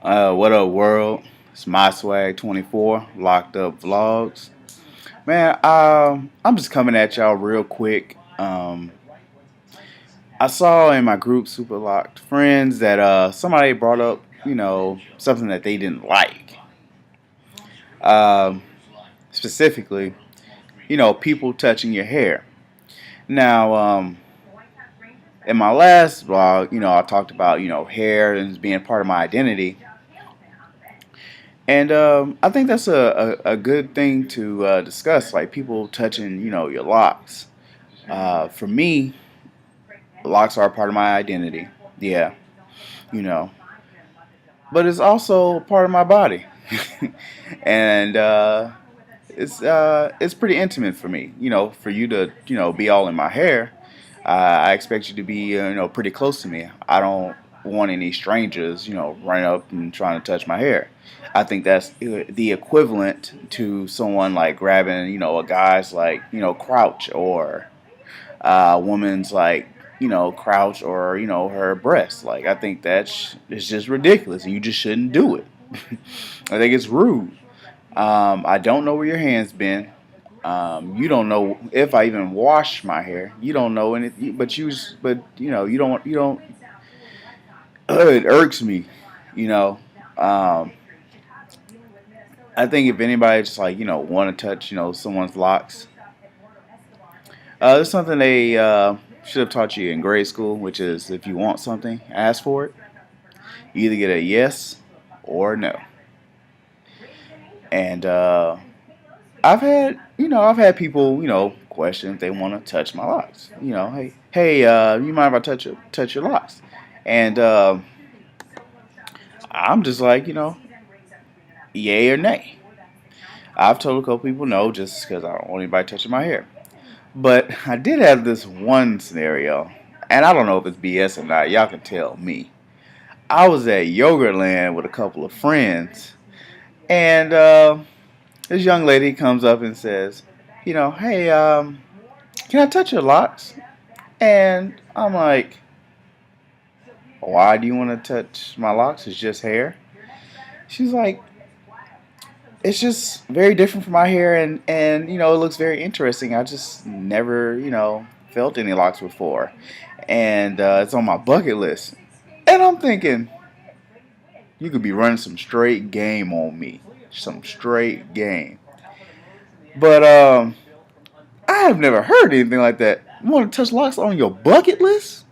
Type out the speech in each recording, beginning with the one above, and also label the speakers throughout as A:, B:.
A: What up, world? It's my swag 24, locked up vlogs. Man, I'm just coming at y'all real quick. I saw in my group, Super Locked Friends, that somebody brought up, something that they didn't like. Um, Specifically, people touching your hair. Now, in my last vlog, I talked about, hair and being part of my identity. And I think that's a good thing to discuss, like people touching, your locks. For me, locks are a part of my identity. Yeah, you know, but it's also part of my body, and it's pretty intimate for me. For you to be all in my hair, I expect you to be pretty close to me. I don't want any strangers running up and trying to touch my hair. I think that's the equivalent to someone like grabbing a guy's like crouch, or a woman's like crouch, or her breast. Like, I think that's it's just ridiculous, and you just shouldn't do it. I think it's rude. I don't know where your hands been. You don't know if I even wash my hair. You don't know anything, but you don't. It irks me, you know. Um, I think if anybody just like want to touch someone's locks, there's something they should have taught you in grade school, which is if you want something, ask for it. You either get a yes or a no. And I've had people question if they want to touch my locks. Hey, you mind if I touch your locks? And I'm just like yay or nay. I've told a couple people no, just because I don't want anybody touching my hair. But I did have this one scenario, and I don't know if it's BS or not. Y'all can tell me. I was at Yogurtland with a couple of friends, and this young lady comes up and says, hey, can I touch your locks? And I'm like, why do you want to touch my locks? It's just hair. She's like, it's just very different from my hair, and it looks very interesting. I just never felt any locks before, and it's on my bucket list. And I'm thinking, you could be running some straight game on me, some straight game. But I have never heard anything like that. You want to touch locks on your bucket list?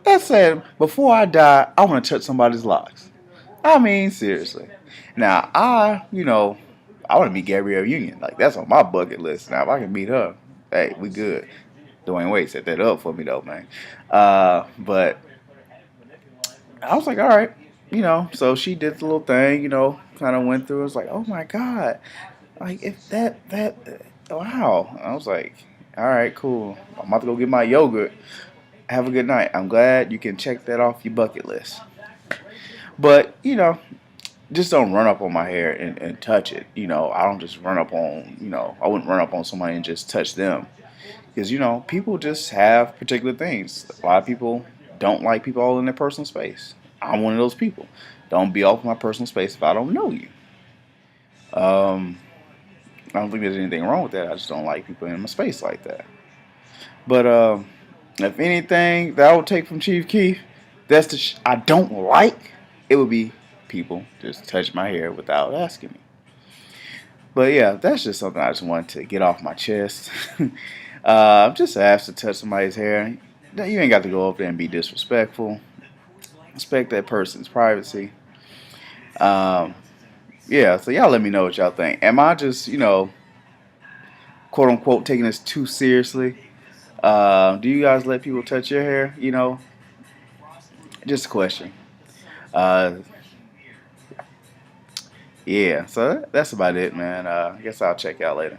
A: That said, before I die, I want to touch somebody's locks. I mean, seriously. Now, I want to meet Gabrielle Union. Like, that's on my bucket list. Now, if I can meet her, hey, we good. Dwayne Wade set that up for me, though, man. But I was like, all right. So she did the little thing, kind of went through. It was like, oh my God. Like, if wow. I was like, all right, cool. I'm about to go get my yogurt. Have a good night. I'm glad you can check that off your bucket list. But, just don't run up on my hair and touch it. I don't just run up on, I wouldn't run up on somebody and just touch them. Because, people just have particular things. A lot of people don't like people all in their personal space. I'm one of those people. Don't be off my personal space if I don't know you. I don't think there's anything wrong with that. I just don't like people in my space like that. But if anything that I would take from Chief Keef, that's I don't like, it would be people just touch my hair without asking me. But yeah, that's just something I just wanted to get off my chest. Just asked to touch somebody's hair. You ain't got to go up there and be disrespectful. Respect that person's privacy. Um, yeah, so y'all let me know what y'all think. Am I just, quote unquote, taking this too seriously? Do you guys let people touch your hair? Just a question. Uh, yeah, so that's about it, man. I guess I'll check y'all later.